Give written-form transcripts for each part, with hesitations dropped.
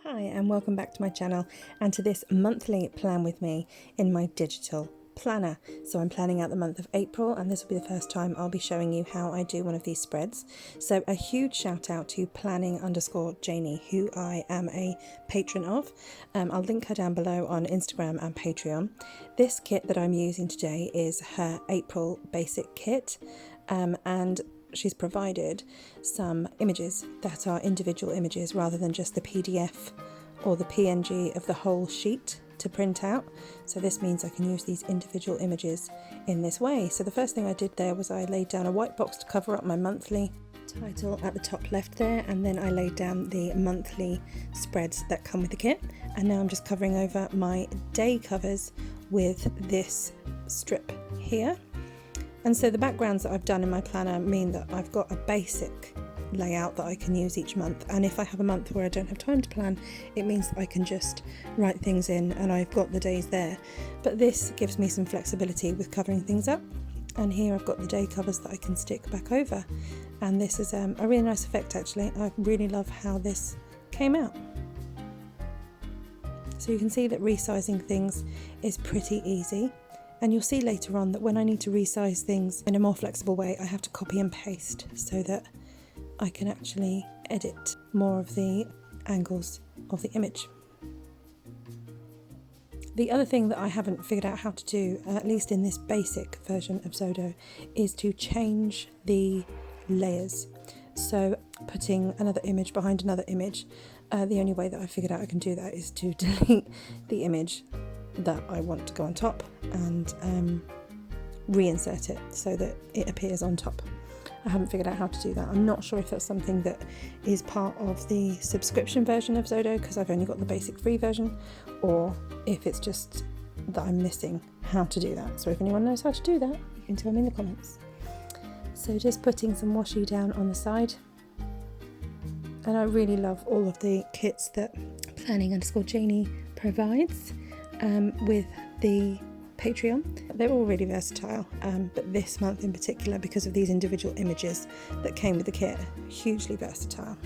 Hi and welcome back to my channel and to this monthly plan with me in my digital planner. So I'm planning out the month of April and this will be the first time I'll be showing you how I do one of these spreads. So a huge shout out to planning_Janie, who I am a patron of. I'll link her down below on Instagram and Patreon. This kit that I'm using today is her April basic kit, and she's provided some images that are individual images rather than just the PDF or the PNG of the whole sheet to print out. So this means I can use these individual images in this way. So the first thing I did there was I laid down a white box to cover up my monthly title at the top left there, and then I laid down the monthly spreads that come with the kit, and now I'm just covering over my day covers with this strip here. And so the backgrounds that I've done in my planner mean that I've got a basic layout that I can use each month, and if I have a month where I don't have time to plan, it means that I can just write things in and I've got the days there. But this gives me some flexibility with covering things up, and here I've got the day covers that I can stick back over, and this is a really nice effect actually. I really love how this came out. So you can see that resizing things is pretty easy. And you'll see later on that when I need to resize things in a more flexible way, I have to copy and paste so that I can actually edit more of the angles of the image. The other thing that I haven't figured out how to do, at least in this basic version of Xodo, is to change the layers. So putting another image behind another image, the only way that I figured out I can do that is to delete the image that I want to go on top and reinsert it so that it appears on top. I haven't figured out how to do that. I'm not sure if that's something that is part of the subscription version of Xodo because I've only got the basic free version, or if it's just that I'm missing how to do that. So if anyone knows how to do that, you can tell me in the comments. So just putting some washi down on the side. And I really love all of the kits that planning_Janie provides with the Patreon. They're all really versatile, but this month in particular, because of these individual images that came with the kit, hugely versatile.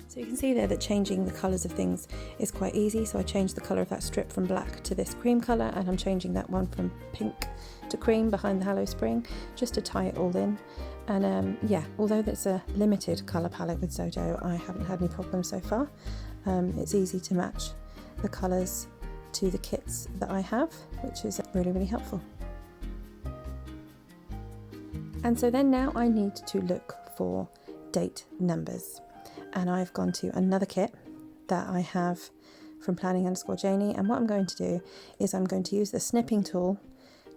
So you can see there that changing the colours of things is quite easy. So I changed the colour of that strip from black to this cream colour, and I'm changing that one from pink to cream behind the Hello Spring, just to tie it all in. And yeah, although there's a limited colour palette with Xodo, I haven't had any problems so far. It's easy to match the colours to the kits that I have, which is really, really helpful. And so then now I need to look for date numbers. And I've gone to another kit that I have from planning_Janie, and what I'm going to do is I'm going to use the snipping tool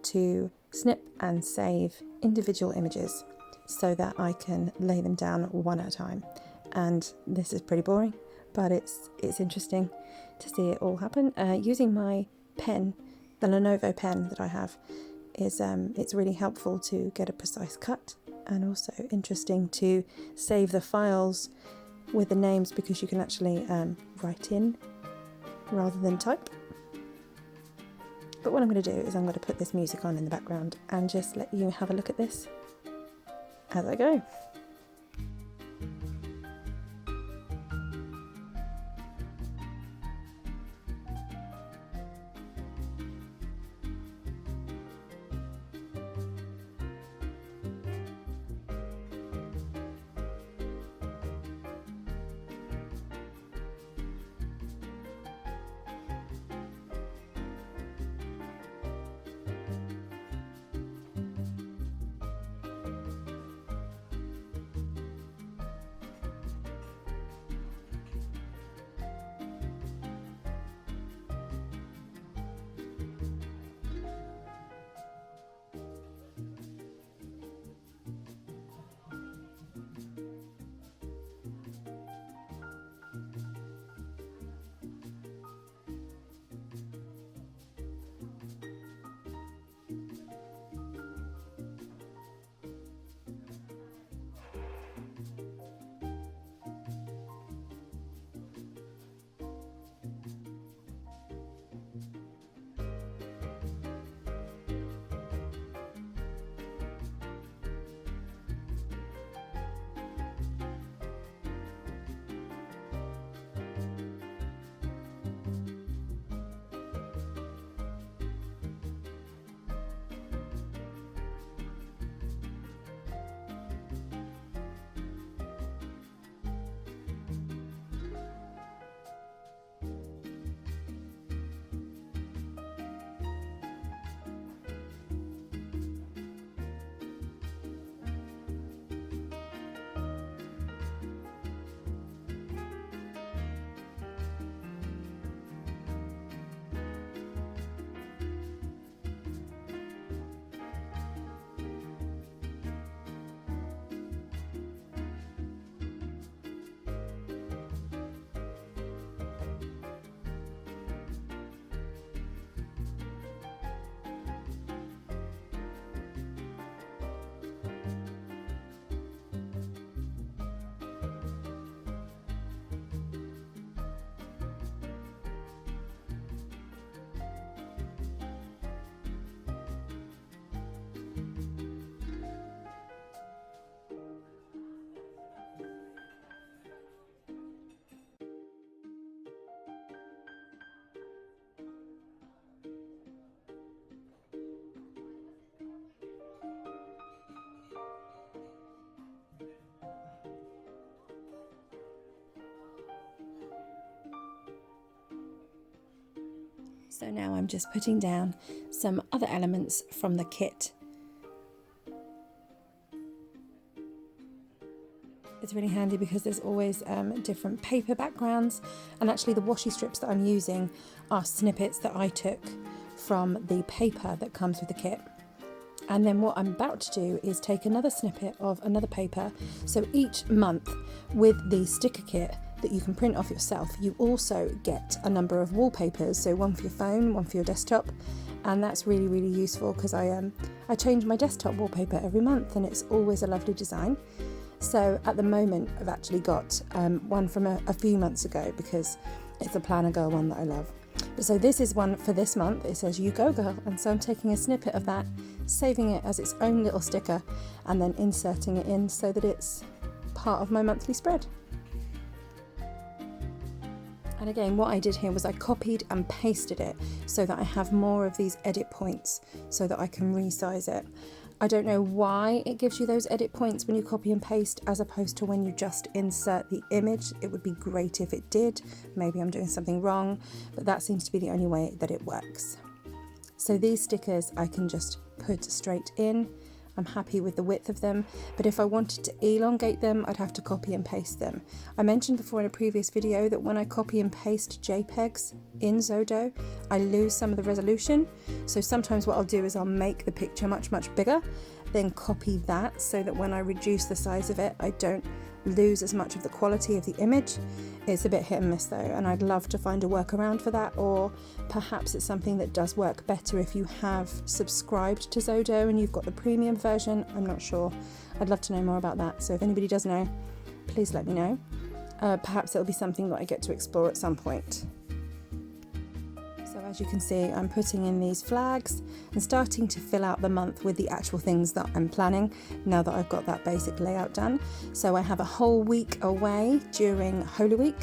to snip and save individual images so that I can lay them down one at a time. And this is pretty boring, but it's interesting to see it all happen. Using my pen, the Lenovo pen that I have, is it's really helpful to get a precise cut, and also interesting to save the files with the names because you can actually write in rather than type. But what I'm going to do is I'm going to put this music on in the background and just let you have a look at this as I go. So now I'm just putting down some other elements from the kit. It's really handy because there's always different paper backgrounds, and actually the washi strips that I'm using are snippets that I took from the paper that comes with the kit. And then what I'm about to do is take another snippet of another paper. So each month with the sticker kit that you can print off yourself, you also get a number of wallpapers. So one for your phone, one for your desktop. And that's really, really useful because I change my desktop wallpaper every month and it's always a lovely design. So at the moment, I've actually got one from a few months ago because it's a Planner Girl one that I love. So this is one for this month. It says "You Go Girl," and so I'm taking a snippet of that, saving it as its own little sticker, and then inserting it in so that it's part of my monthly spread. And again, what I did here was I copied and pasted it so that I have more of these edit points so that I can resize it. I don't know why it gives you those edit points when you copy and paste as opposed to when you just insert the image. It would be great if it did. Maybe I'm doing something wrong, but that seems to be the only way that it works. So these stickers I can just put straight in. I'm happy with the width of them, but if I wanted to elongate them, I'd have to copy and paste them. I mentioned before in a previous video that when I copy and paste JPEGs in Xodo, I lose some of the resolution. So sometimes what I'll do is I'll make the picture much, much bigger, then copy that so that when I reduce the size of it, I don't lose as much of the quality of the image. It's a bit hit and miss though, and I'd love to find a workaround for that, or perhaps it's something that does work better if you have subscribed to Xodo and you've got the premium version. I'm not sure. I'd love to know more about that, so if anybody does know, please let me know. Perhaps it'll be something that I get to explore at some point. So as you can see, I'm putting in these flags and starting to fill out the month with the actual things that I'm planning now that I've got that basic layout done. So I have a whole week away during Holy Week.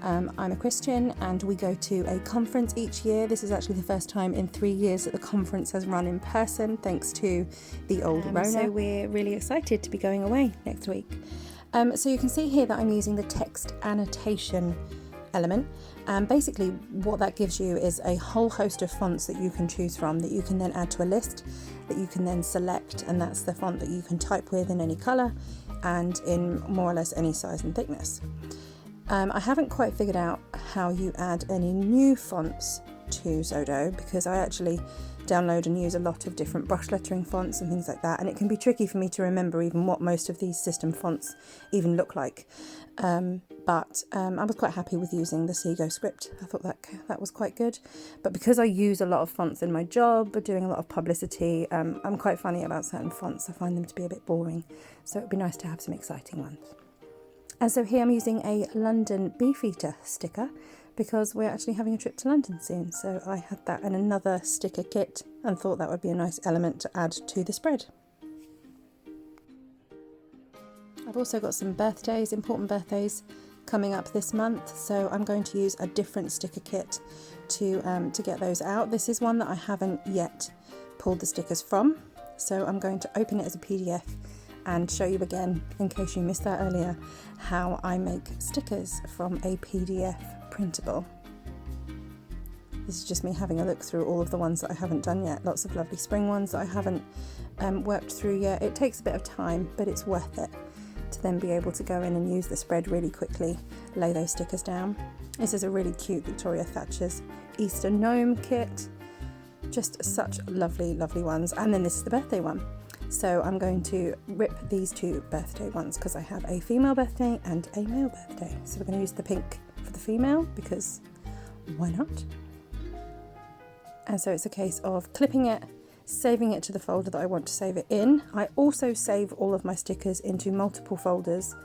I'm a Christian and we go to a conference each year. This is actually the first time in 3 years that the conference has run in person thanks to the old Rona. So we're really excited to be going away next week. So you can see here that I'm using the text annotation element, and basically what that gives you is a whole host of fonts that you can choose from that you can then add to a list that you can then select, and that's the font that you can type with in any colour and in more or less any size and thickness. I haven't quite figured out how you add any new fonts to Xodo because I actually download and use a lot of different brush lettering fonts and things like that, and it can be tricky for me to remember even what most of these system fonts even look like. But I was quite happy with using the Xodo script. I thought that was quite good. But because I use a lot of fonts in my job, doing a lot of publicity, I'm quite funny about certain fonts. I find them to be a bit boring. So it'd be nice to have some exciting ones. And so here I'm using a London Beefeater sticker because we're actually having a trip to London soon. So I had that in another sticker kit and thought that would be a nice element to add to the spread. I've also got some birthdays, important birthdays, coming up this month, so I'm going to use a different sticker kit to get those out. This is one that I haven't yet pulled the stickers from, so I'm going to open it as a PDF and show you again, in case you missed that earlier, how I make stickers from a PDF printable. This is just me having a look through all of the ones that I haven't done yet. Lots of lovely spring ones that I haven't worked through yet. It takes a bit of time, but it's worth it to then be able to go in and use the spread really quickly, lay those stickers down. This is a really cute Victoria Thatcher's Easter gnome kit. Just such lovely, lovely ones. And then this is the birthday one. So I'm going to rip these two birthday ones because I have a female birthday and a male birthday. So we're going to use the pink for the female because why not? And so it's a case of clipping it, saving it to the folder that I want to save it in. I also save all of my stickers into multiple folders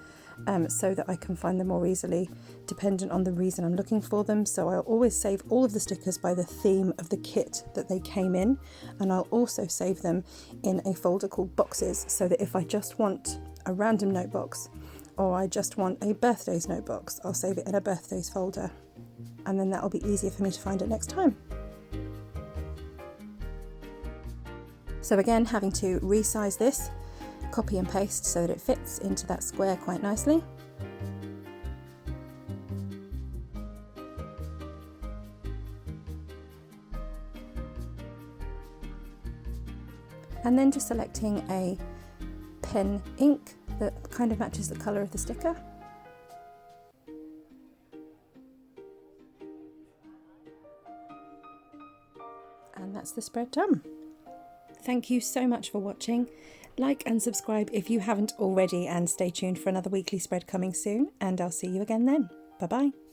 so that I can find them more easily dependent on the reason I'm looking for them. So I'll always save all of the stickers by the theme of the kit that they came in, and I'll also save them in a folder called boxes so that if I just want a random note box or I just want a birthdays note box, I'll save it in a birthdays folder, and then that'll be easier for me to find it next time. So again, having to resize this, copy and paste so that it fits into that square quite nicely. And then just selecting a pen ink that kind of matches the colour of the sticker. And that's the spread done. Thank you so much for watching. Like and subscribe if you haven't already, and stay tuned for another weekly spread coming soon, and I'll see you again then. Bye bye.